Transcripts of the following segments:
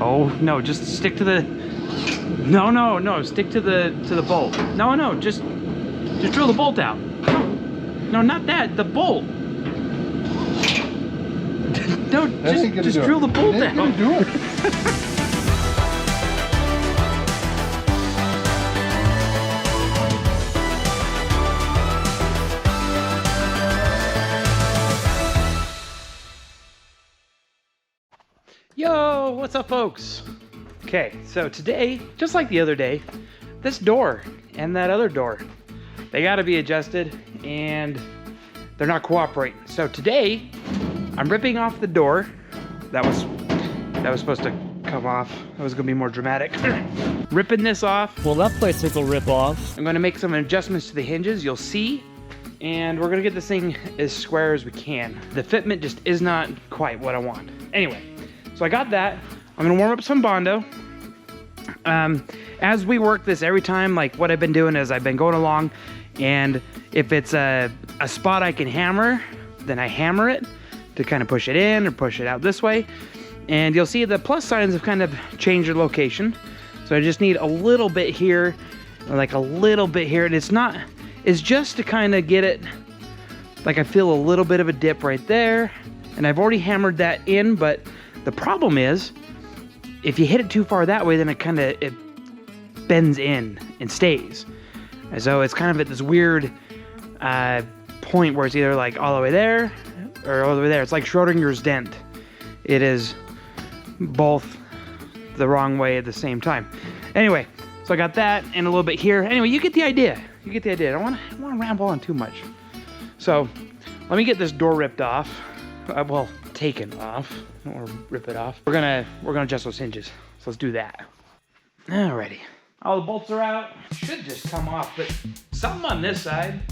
Oh no, just stick to the. No, stick to the bolt. No, just drill the bolt out. No, not that. The bolt. No, just drill the bolt out. Gonna do it. Yo, what's up, folks? Okay, so today, just like the other day, this door and that other door, they got to be adjusted, and they're not cooperating. So today, I'm ripping off the door. That was supposed to come off. That was gonna be more dramatic. Ripping this off. Well, that place took a rip off. I'm gonna make some adjustments to the hinges, you'll see. And we're gonna get this thing as square as we can. The fitment just is not quite what I want. Anyway, so I got that. I'm gonna warm up some Bondo. As we work this every time, like what I've been doing is I've been going along, and if it's a spot I can hammer, then I hammer it to kind of push it in or push it out this way. And you'll see the plus signs have kind of changed their location. So I just need a little bit here, like a little bit here. And it's just to kind of get it, like I feel a little bit of a dip right there. And I've already hammered that in, but the problem is, if you hit it too far that way, then it bends in and stays. And so it's kind of at this weird point where it's either like all the way there or all the way there. It's like Schrodinger's dent. It is both the wrong way at the same time. Anyway, so I got that and a little bit here. Anyway, you get the idea. You get the idea. I don't want to ramble on too much. So let me get this door ripped off. Well, taken off, or rip it off. We're gonna adjust those hinges. So let's do that. Alrighty. All the bolts are out. Should just come off, but something on this side.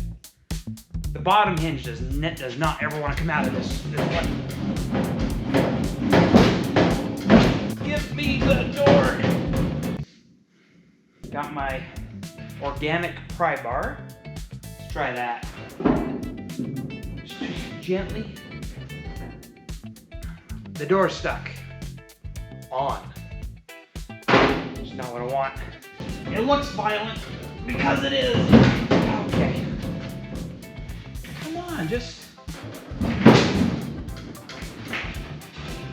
The bottom hinge does not ever want to come out of this one. Give me the door. Got my organic pry bar. Let's try that. Just gently. The door's stuck. On. It's not what I want. It looks violent because it is. Okay. Come on, just.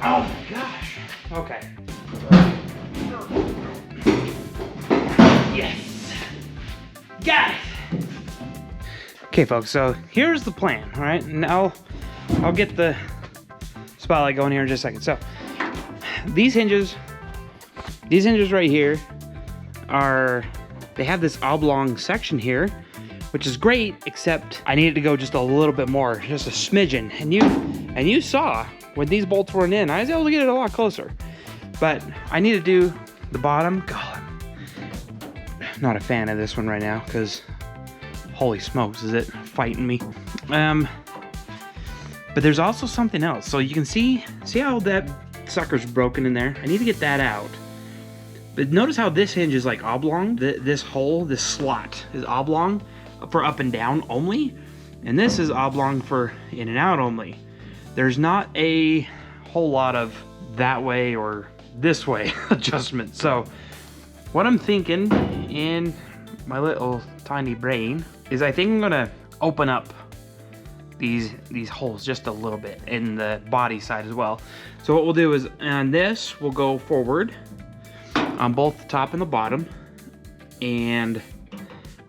Oh my gosh. Okay. Yes. Got it. Okay, folks. So here's the plan. All right. Now I'll get the spotlight going here in just a second. So these hinges right here they have this oblong section here, which is great, except I needed to go just a little bit more, just a smidgen. And you saw when these bolts weren't in, I was able to get it a lot closer. But I need to do the bottom. God, I'm not a fan of this one right now because holy smokes, is it fighting me? But there's also something else. So you can see how that sucker's broken in there. I need to get that out. But notice how this hinge is like oblong. This hole, this slot is oblong for up and down only. And this is oblong for in and out only. There's not a whole lot of that way or this way adjustment. So what I'm thinking in my little tiny brain is I think I'm gonna open up these holes just a little bit in the body side as well. So what we'll do is on this, we'll go forward on both the top and the bottom. And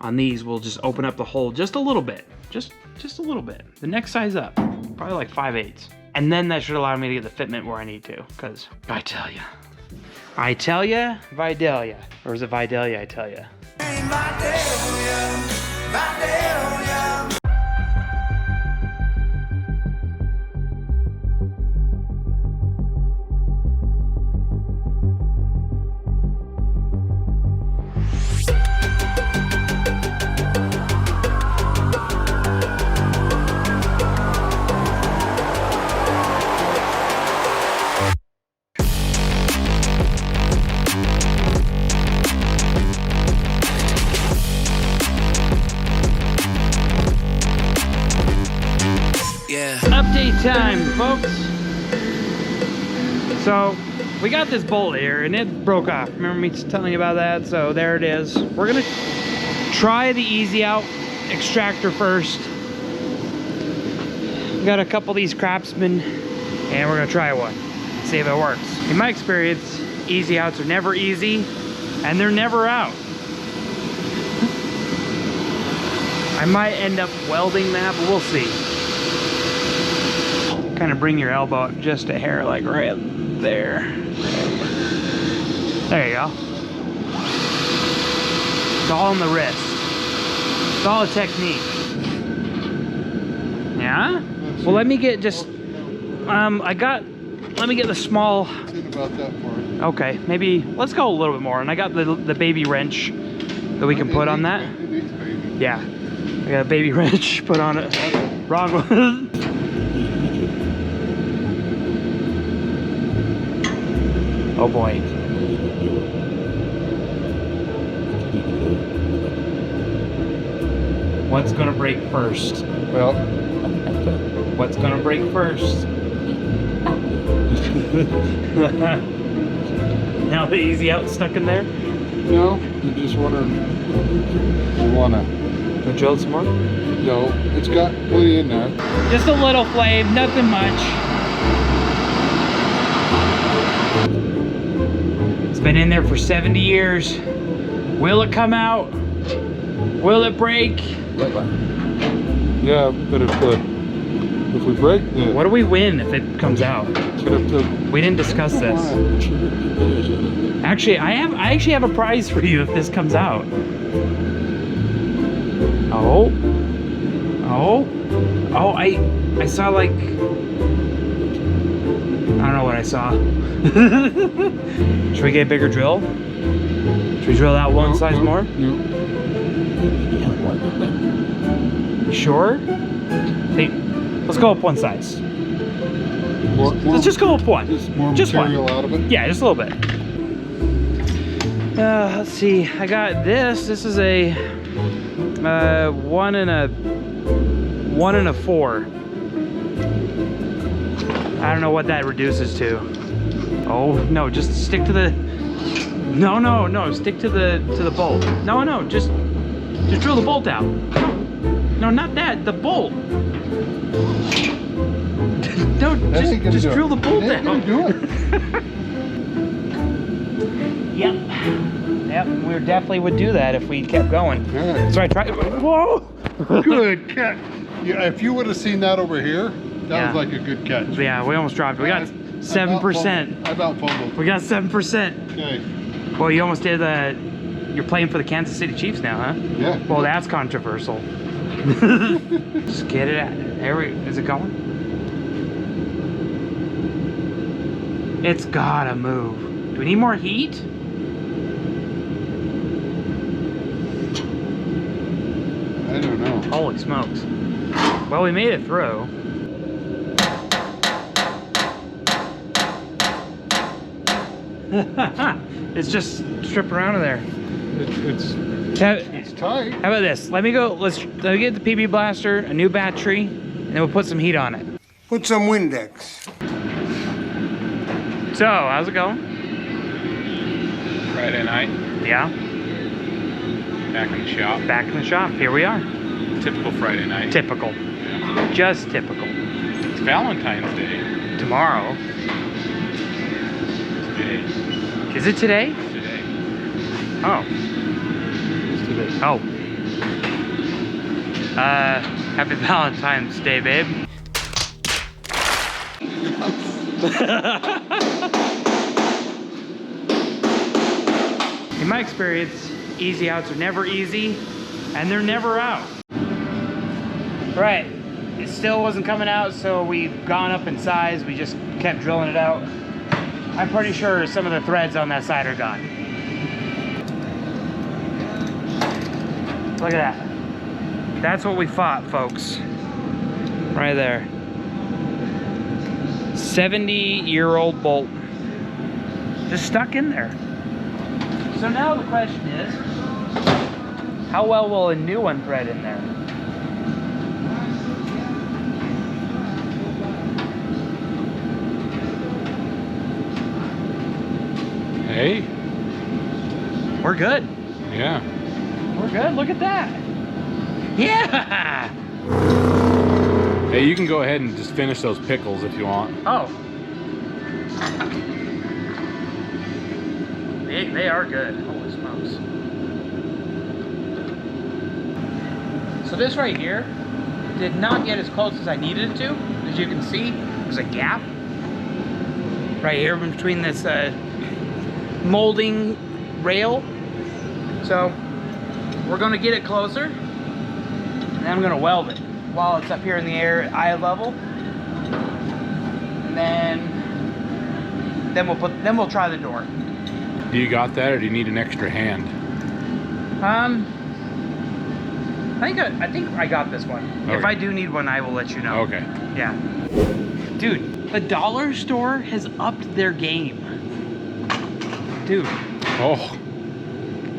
on these, we'll just open up the hole just a little bit. Just a little bit. The next size up, probably like 5/8. And then that should allow me to get the fitment where I need to. Because I tell ya, Vidalia. Or is it Vidalia, I tell ya? Update time, folks. So we got this bolt here and it broke off. Remember me telling you about that? So there it is. We're gonna try the easy out extractor first. We got a couple of these Craftsman and we're gonna try one. See if it works. In my experience, easy outs are never easy and they're never out. I might end up welding that, but we'll see. Kind of bring your elbow up just a hair, like right there. There you go. It's all in the wrist. It's all a technique. Yeah? Well, let me get just, let me get the small. It's in about that far. Okay, maybe, let's go a little bit more. And I got the baby wrench that we can put on that. It needs baby. Yeah, I got a baby wrench put on it. Wrong one. Oh boy. What's gonna break first? Well, What's gonna break first? Now the easy out stuck in there? no, you just wanna Drill some more? no, it's got plenty in there. Just a little flame, nothing much. It's been in there for 70 years. Will it come out? Will it break? Yeah, but if we break the, What do we win if it comes out? but if the, We didn't discuss this. Actually, I actually have a prize for you if this comes out. Oh. Oh. Oh, I saw like, I don't know what I saw. Should we get a bigger drill? Should we drill out one size more? No. You sure? Hey, let's go up one size. Let's just go up one. Just more Just one. material out of it. Yeah, just a little bit. Let's see. I got this. This is a 1 and a 4. I don't know what that reduces to. Oh no, just stick to the. No, stick to the bolt. No, just drill the bolt out. No, not that. The bolt. No, just drill the bolt out. Do it. Yep, we definitely would do that if we kept going. Yeah. So I tried. Whoa! Good catch. Yeah, if you would have seen that over here, that Yeah. was like a good catch. Yeah, we almost dropped it. We got 7%. I about fumbled. We got 7%. Okay. Well, you almost did the. You're playing for the Kansas City Chiefs now, huh? Yeah. Well, that's controversial. Just get it out. There we. Is it going? It's gotta move. Do we need more heat? I don't know. Holy smokes. Well, we made it through. It's just strip around in there. It's tight. How about this? Let me get the PB blaster, a new battery, and then we'll put some heat on it. Put some Windex. So, how's it going? Friday night, Yeah, back in the shop. back in the shop. Here we are. Typical Friday night. Typical. Just typical. It's Valentine's Day Tomorrow. today. Is it today? Today. Oh. It's today. Oh. Happy Valentine's Day, babe. In my experience, easy outs are never easy, and they're never out. Right, it still wasn't coming out, so we've gone up in size. We just kept drilling it out. I'm pretty sure some of the threads on that side are gone. Look at that. That's what we fought, folks. Right there. 70-year-old bolt. Just stuck in there. So now the question is, how well will a new one thread in there? Hey, We're good. yeah. We're good. Look at that. Yeah. Hey, you can go ahead and just finish those pickles if you want. Oh. They are good. Holy smokes. So this right here did not get as close as I needed it to. As you can see, there's a gap right here between this molding rail. So we're gonna get it closer, and then I'm gonna weld it while it's up here in the air at eye level. And then we'll try the door. Do you got that, or do you need an extra hand? I think I got this one. Okay. If I do need one, I will let you know. Okay. Yeah. Dude, the dollar store has upped their game. Dude. Oh,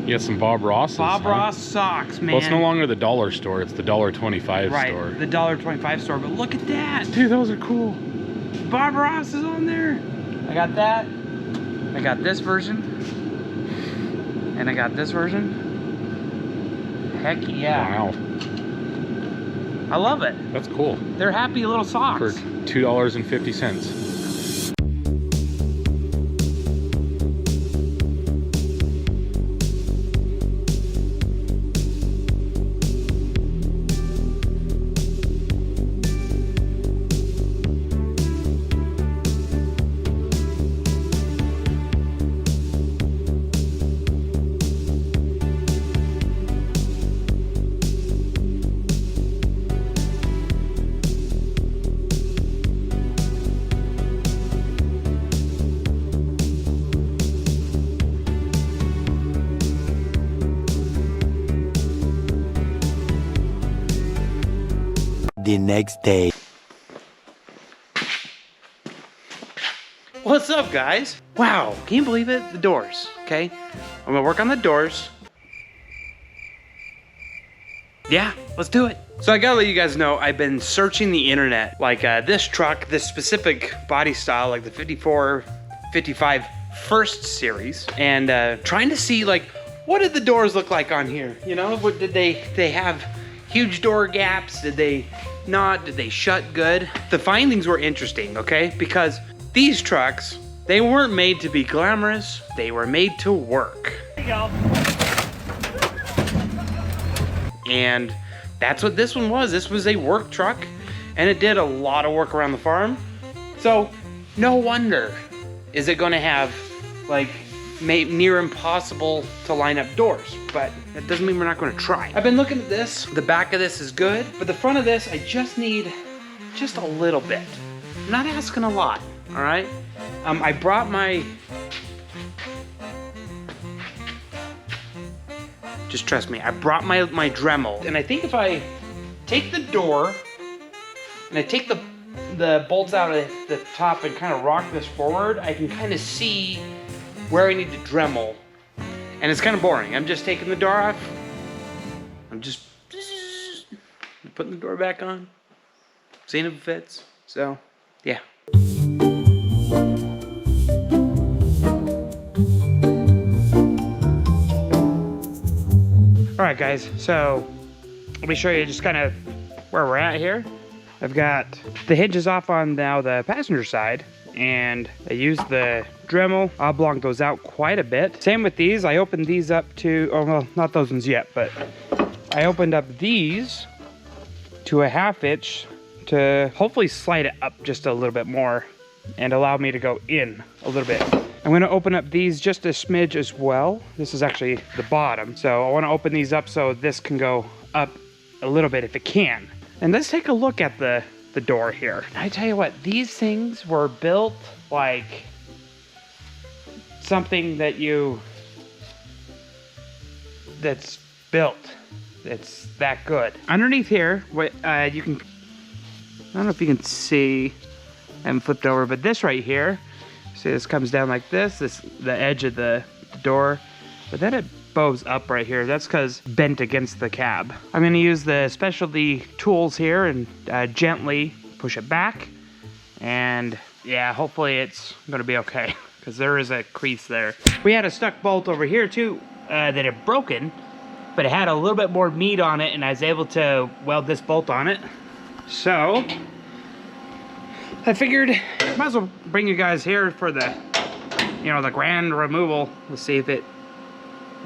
you got some Bob Ross. Bob Ross socks, man. Well, it's no longer the dollar store; it's the $1.25 right, store. the $1.25 store. But look at that. Dude, those are cool. Bob Ross is on there. I got that. I got this version. And I got this version. Heck yeah. Wow, I love it. that's cool. They're happy little socks. For $2.50. The next day. What's up, guys? Wow, can you believe it? The doors, okay? I'm gonna work on the doors. Yeah, let's do it. So I gotta let you guys know, I've been searching the internet, like this truck, this specific body style, like the 54, 55 First Series, and trying to see, like, what did the doors look like on here? You know, what did they have huge door gaps? Did they not? Did they shut good? The findings were interesting, okay? Because these trucks, they weren't made to be glamorous, they were made to work. There you go. And that's what this one was. This was a work truck, and it did a lot of work around the farm. So no wonder is it gonna have like near impossible to line up doors, but that doesn't mean we're not gonna try. I've been looking at this. The back of this is good, but the front of this, I just need just a little bit. I'm not asking a lot, all right? I brought my, just trust me, I brought my Dremel, and I think if I take the door and I take the bolts out of the top and kind of rock this forward, I can kind of see where I need to Dremel. And it's kind of boring. I'm just taking the door off. I'm just putting the door back on, seeing if it fits. So, yeah. All right, guys, so let me show you just kind of where we're at here. I've got the hinges off on now the passenger side, and I used the Dremel, oblong those out quite a bit. Same with these. I opened these up to, oh, well, not those ones yet, but I opened up these to a 1/2 inch to hopefully slide it up just a little bit more and allow me to go in a little bit. I'm gonna open up these just a smidge as well. This is actually the bottom. So I wanna open these up so this can go up a little bit if it can. And let's take a look at the door here. I tell you what, these things were built like something that's built. It's that good. Underneath here, what you can, I don't know if you can see, I haven't flipped over, but this right here, see this comes down like this, the edge of the door, but then it bows up right here. That's because bent against the cab. I'm gonna use the specialty tools here and gently push it back, and yeah, hopefully it's gonna be okay. because there is a crease there. We had a stuck bolt over here too that had broken, but it had a little bit more meat on it, and I was able to weld this bolt on it. So I figured might as well bring you guys here for the, you know, the grand removal. Let's see if it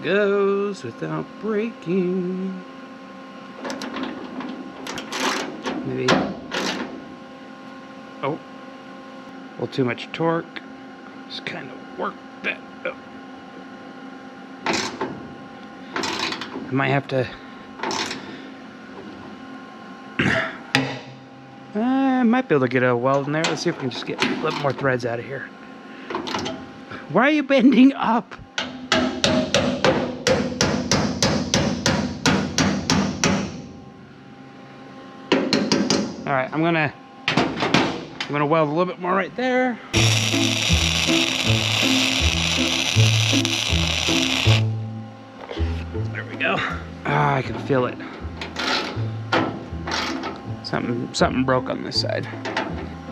goes without breaking. Maybe. Oh, a little too much torque. Just kind of work that up. I might have to. I might be able to get a weld in there. Let's see if we can just get a little more threads out of here. Why are you bending up? All right, I'm gonna weld a little bit more right there. There we go. Ah, I can feel it. Something broke on this side.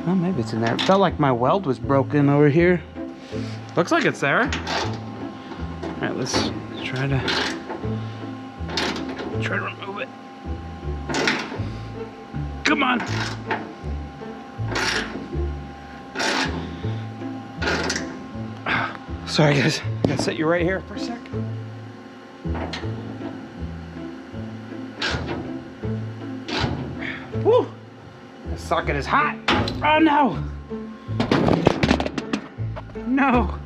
Well, maybe it's in there. It felt like my weld was broken over here. Looks like it's there. All right, let's try to remove it. Come on. Sorry guys, I gotta set you right here for a sec. Woo! The socket is hot. Oh no! No!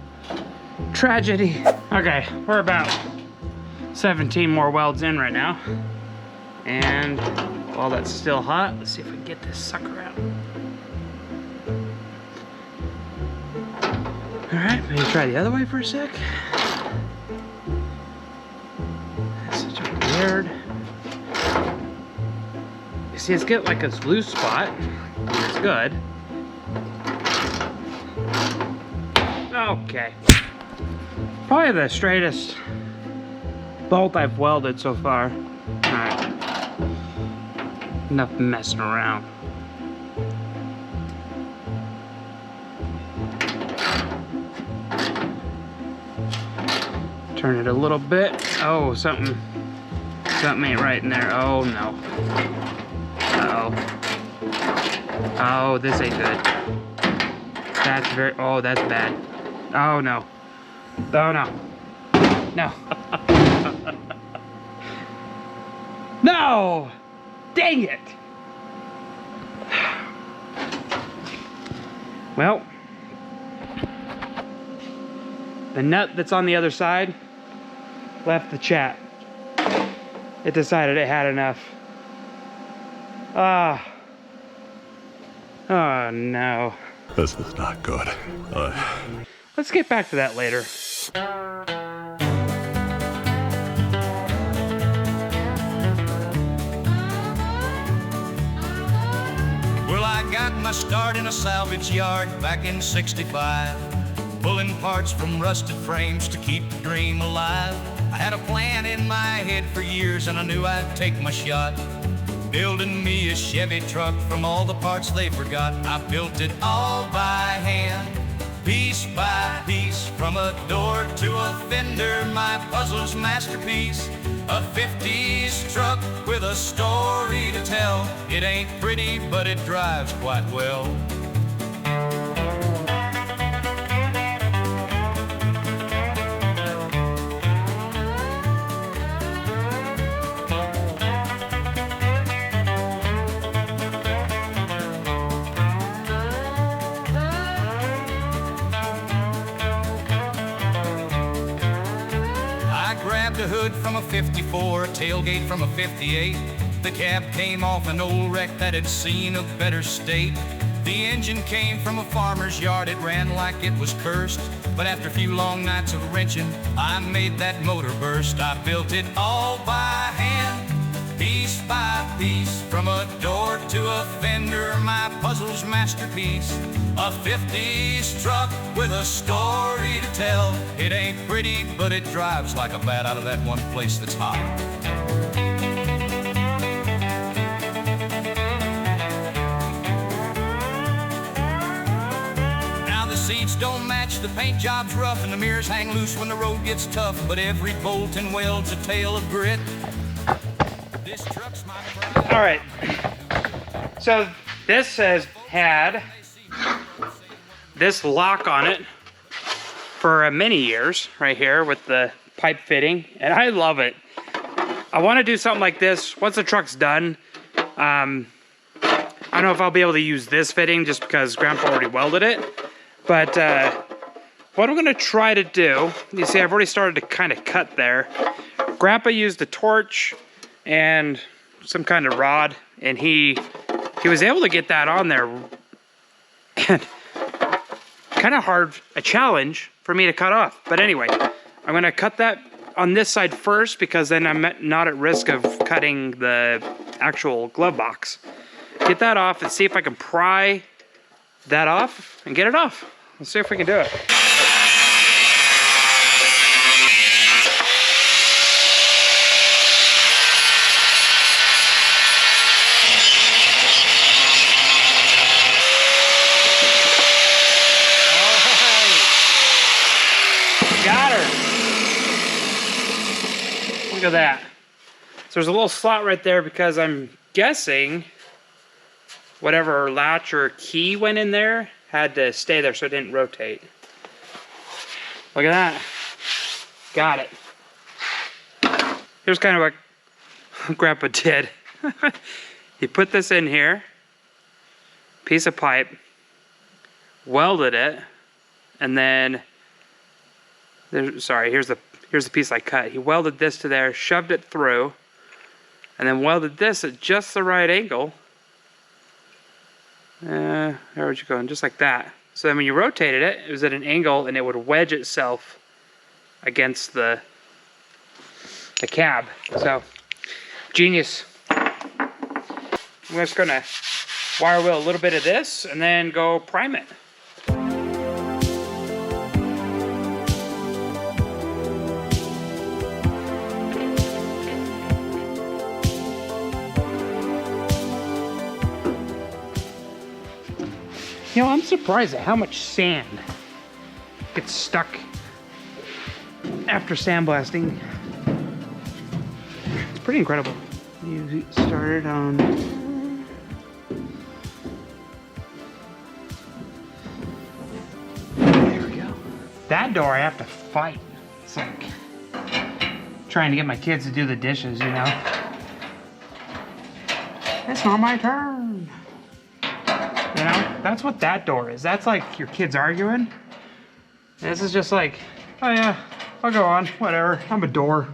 Tragedy. Okay, we're about 17 more welds in right now. And while that's still hot, let's see if we can get this sucker out. Alright, maybe try the other way for a sec. That's such a weird. You see, it's got like a loose spot. It's good. Okay. Probably the straightest bolt I've welded so far. Alright. Enough messing around. Turn it a little bit. Oh, something ain't right in there. Oh no. Uh-oh. Oh, this ain't good. Oh, that's bad. Oh no. Oh no. No. No! Dang it! Well, the nut that's on the other side left the chat. It decided it had enough. Oh no. This is not good. Let's get back to that later. Well, I got my start in a salvage yard back in '65, pulling parts from rusted frames to keep the dream alive. I had a plan in my head for years and I knew I'd take my shot, building me a Chevy truck from all the parts they forgot. I built it all by hand, piece by piece, from a door to a fender, my puzzle's masterpiece. A 50s truck with a story to tell. It ain't pretty, but it drives quite well. The hood from a 54, a tailgate from a 58. The cab came off an old wreck that had seen a better state. The engine came from a farmer's yard, it ran like it was cursed. But after a few long nights of wrenching, I made that motor burst. I built it all by hand, piece by piece, from a door to a fender, my puzzle's masterpiece. A 50s truck with a story to tell. It ain't pretty, but it drives like a bat out of that one place that's hot. Now the seats don't match, the paint job's rough, and the mirrors hang loose when the road gets tough. But every bolt and weld's a tale of grit. This truck's my pride. All right. So this has had this lock on it for many years right here with the pipe fitting, and I love it. I want to do something like this once the truck's done. I don't know if I'll be able to use this fitting just because Grandpa already welded it, but what I'm going to try to do, you see I've already started to kind of cut there. Grandpa used a torch and some kind of rod, and he was able to get that on there. And kind of hard, a challenge for me to cut off. But anyway, I'm going to cut that on this side first because then I'm not at risk of cutting the actual glove box. Get that off and see if I can pry that off and get it off. Let's see if we can do it. Got her. Look at that. So there's a little slot right there because I'm guessing whatever latch or key went in there had to stay there so it didn't rotate. Look at that. Got it. Here's kind of what Grandpa did. He put this in here, piece of pipe, welded it, and then sorry, here's the piece I cut. He welded this to there, shoved it through, and then welded this at just the right angle. There would you go, just like that. So then when you rotated it, it was at an angle and it would wedge itself against the cab. So, genius. I'm just gonna wire wheel a little bit of this and then go prime it. You know, I'm surprised at how much sand gets stuck after sandblasting. It's pretty incredible. You started on... There we go. That door I have to fight. It's like trying to get my kids to do the dishes, you know? It's not my turn. You know, that's what that door is. That's like your kids arguing. This is just like, oh yeah, I'll go on, whatever. I'm a door.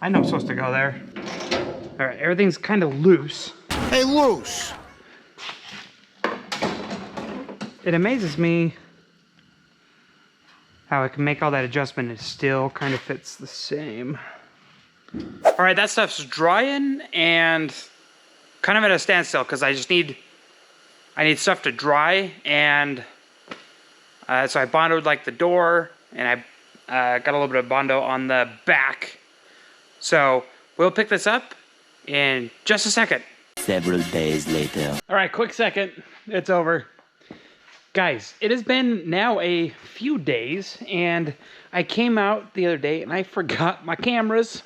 I know I'm supposed to go there. All right, everything's kind of loose. Hey, loose. It amazes me how I can make all that adjustment and it still kind of fits the same. All right, that stuff's drying and kind of at a standstill because I need stuff to dry, and so I bondoed like the door, and I got a little bit of bondo on the back. So we'll pick this up in just a second. Several days later. All right, quick second. It's over. Guys, it has been now a few days, and I came out the other day, and I forgot my cameras,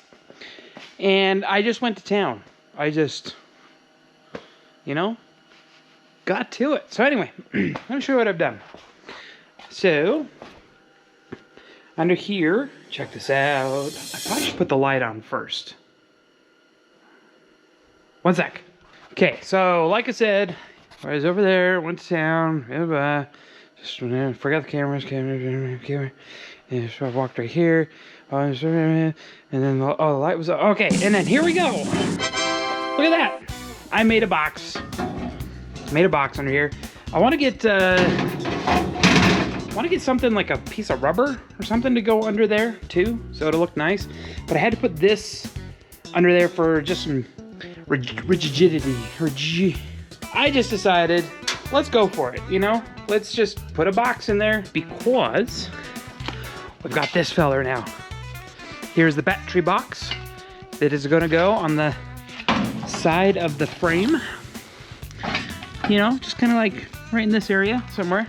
and I just went to town. I just, you know, got to it. So anyway, let me show you what I've done. So, under here, check this out. I probably should put the light on first. One sec. Okay, so like I said, I was over there, went to town, just forgot the camera, and so I walked right here, and then, the light was, okay, and then here we go. Look at that. I made a box. Under here. I want to get something like a piece of rubber or something to go under there too, so it'll look nice. But I had to put this under there for just some rigidity. I just decided, let's go for it, you know? Let's just put a box in there because we've got this feller now. Here's the battery box that is gonna go on the side of the frame. You know, just kind of like right in this area somewhere.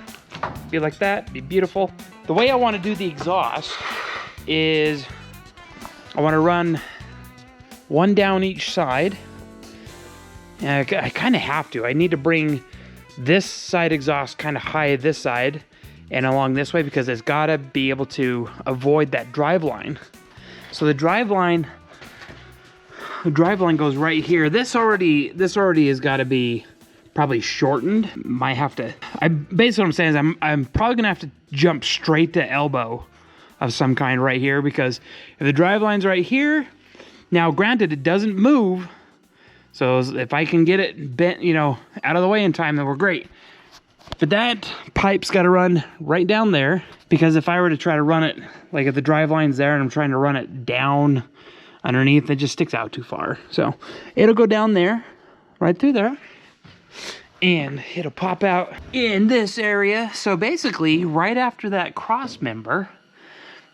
be like that, be beautiful. The way I want to do the exhaust is I want to run one down each side. And I kind of have to. I need to bring this side exhaust kind of high this side and along this way because it's got to be able to avoid that drive line. So the drive line goes right here. This already has got to be probably shortened. Might have to. Basically what I'm saying is I'm probably gonna have to jump straight to elbow of some kind right here because if the drive line's right here, now granted it doesn't move. So if I can get it bent, you know, out of the way in time, then we're great. But that pipe's got to run right down there because if I were to try to run it, like if the drive line's there and I'm trying to run it down underneath, it just sticks out too far. So it'll go down there, right through there, and it'll pop out in this area. So basically, right after that cross member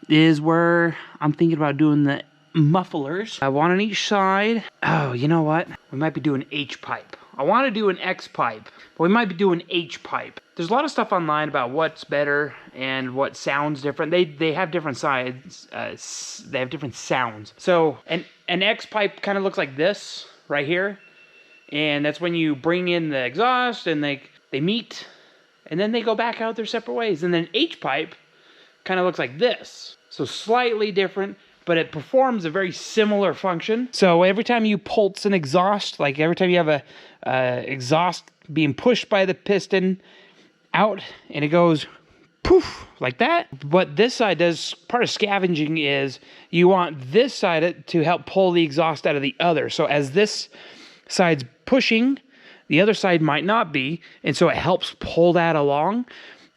is where I'm thinking about doing the mufflers. I want on each side. Oh, you know what? We might be doing H pipe. I want to do an X pipe, but we might be doing H pipe. There's a lot of stuff online about what's better and what sounds different. They have different sides. They have different sounds. So an X pipe kind of looks like this right here, and that's when you bring in the exhaust and they meet, and then they go back out their separate ways. And then H pipe kind of looks like this. So slightly different, but it performs a very similar function. So every time you pulse an exhaust, like every time you have a exhaust being pushed by the piston out and it goes poof like that. What this side does, part of scavenging is you want this side to help pull the exhaust out of the other. So as this side's pushing, the other side might not be, and so it helps pull that along,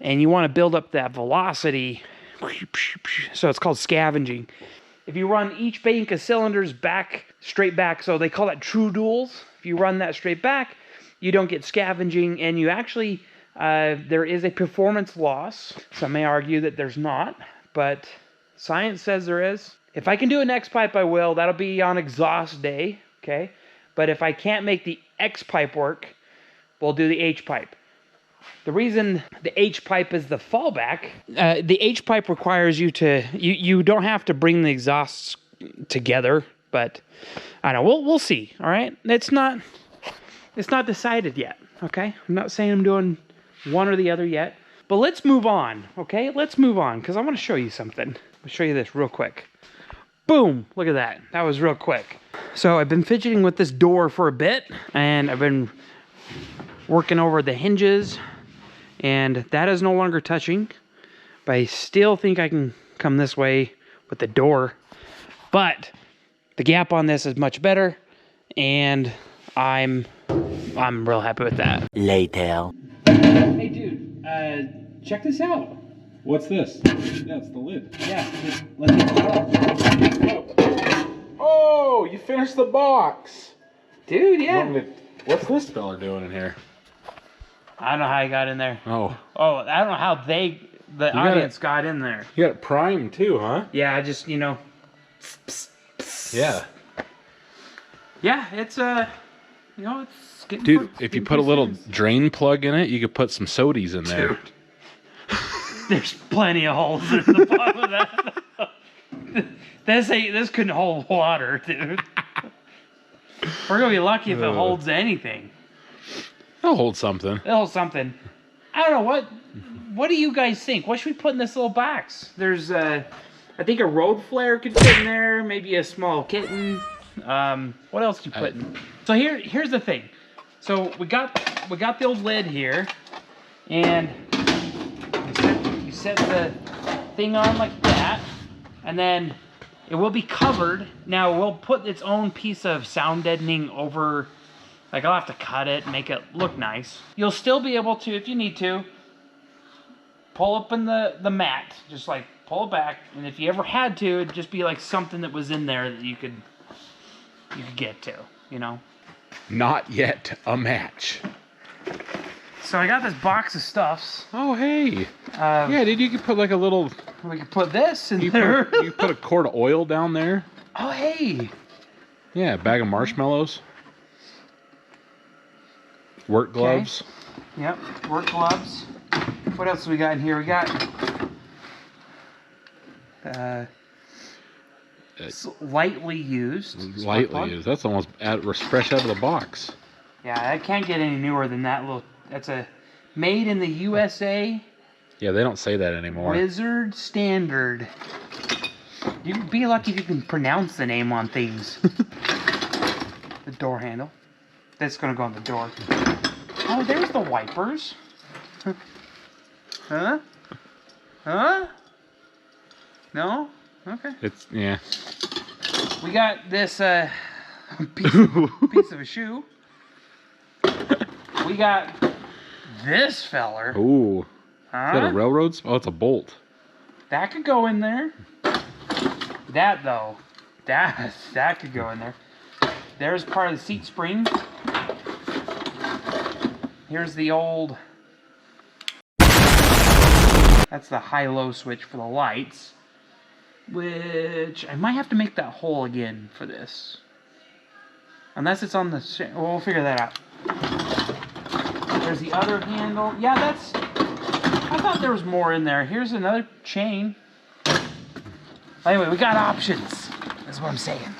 and you want to build up that velocity. So it's called scavenging. If you run each bank of cylinders back, straight back, so they call that true duals. If you run that straight back, you don't get scavenging, and you actually, there is a performance loss. Some may argue that there's not, but science says there is. If I can do an X pipe, I will. That'll be on exhaust day, okay? But if I can't make the X pipe work, we'll do the H pipe. The reason the H pipe is the fallback, the H pipe requires you to, you don't have to bring the exhausts together, but I don't know, we'll see, all right? It's not decided yet, okay? I'm not saying I'm doing one or the other yet, but let's move on, okay? Let's move on, because I want to show you something. I'll show you this real quick. Boom, look at that. That was real quick. So I've been fidgeting with this door for a bit, and I've been working over the hinges, and that is no longer touching, but I still think I can come this way with the door. But the gap on this is much better, and I'm real happy with that. Later. Hey dude, check this out. What's this? Yeah, it's the lid. Yeah, let me. Oh, you finished the box. Dude, yeah. What's this fella doing in here? I don't know how he got in there. Oh, I don't know how the audience got in there. you got it primed too, huh? Yeah, I just, you know. Yeah. Yeah, it's you know, it's getting. Dude, if you put a little drain plug in it, you could put some sodies in there. Dude. There's plenty of holes in the bottom of that. This couldn't hold water, dude. We're gonna be lucky if it holds anything. It'll hold something. It'll hold something. I don't know, what do you guys think? What should we put in this little box? There's I think a road flare could fit in there, maybe a small kitten. What else do you put in? So here's the thing. So we got the old lid here, and you set the thing on like that, and then it will be covered. Now we'll put its own piece of sound deadening over. Like I'll have to cut it and make it look nice. You'll still be able to, if you need to, pull up in the mat, just like pull it back, and if you ever had to, it'd just be like something that was in there that you could get to, you know. Not yet a match. So I got this box of stuffs. Oh hey. Yeah, dude, you could put like a little. We could put this in there. You put a quart of oil down there. Oh hey. Yeah, a bag of marshmallows. Work gloves. Okay. Yep, work gloves. What else we got in here? We got lightly used. Lightly used. That's almost fresh out of the box. Yeah, I can't get any newer than that little. That's a made in the USA. Yeah, they don't say that anymore. Wizard Standard. You'd be lucky if you can pronounce the name on things. The door handle. That's gonna go on the door. Oh, there's the wipers. Huh? Huh? No? Okay. It's, yeah. We got this piece of a shoe. We got this feller. Ooh. Is that a Huh? railroad? Oh, it's a bolt. That could go in there. That though, that could go in there. There's part of the seat spring. Here's the old. That's the high-low switch for the lights. Which I might have to make that hole again for this. Unless it's on the. Well, we'll figure that out. There's the other handle. Yeah, that's. I thought there was more in there. Here's another chain. Anyway, we got options. That's what I'm saying.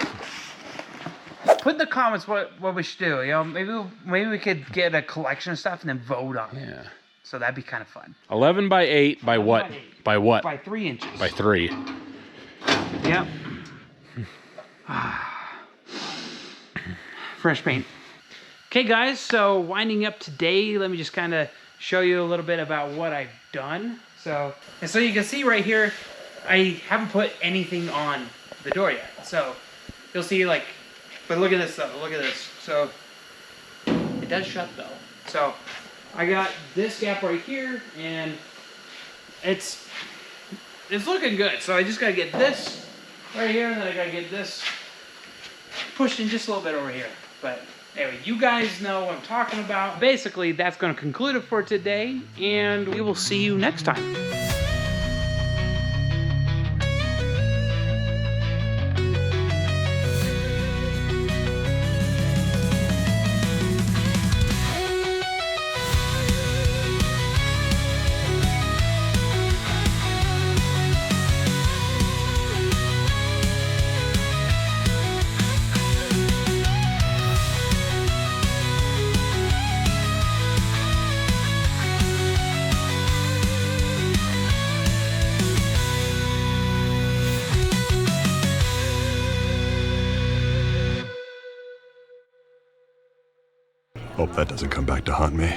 Put in the comments what we should do. You know, maybe we could get a collection of stuff and then vote on it. Yeah. So that'd be kind of fun. 11 by 8 by what? By what? By 3 inches. By 3. Yep. Fresh paint. Okay, guys. So winding up today, let me just kind of show you a little bit about what I've done. So you can see right here, I haven't put anything on the door yet. So you'll see like, but look at this though, look at this. So it does shut though. So I got this gap right here and it's looking good. So I just gotta get this right here and then I gotta get this pushed in just a little bit over here. But anyway, you guys know what I'm talking about. Basically, that's gonna conclude it for today and we will see you next time. Hope that doesn't come back to haunt me.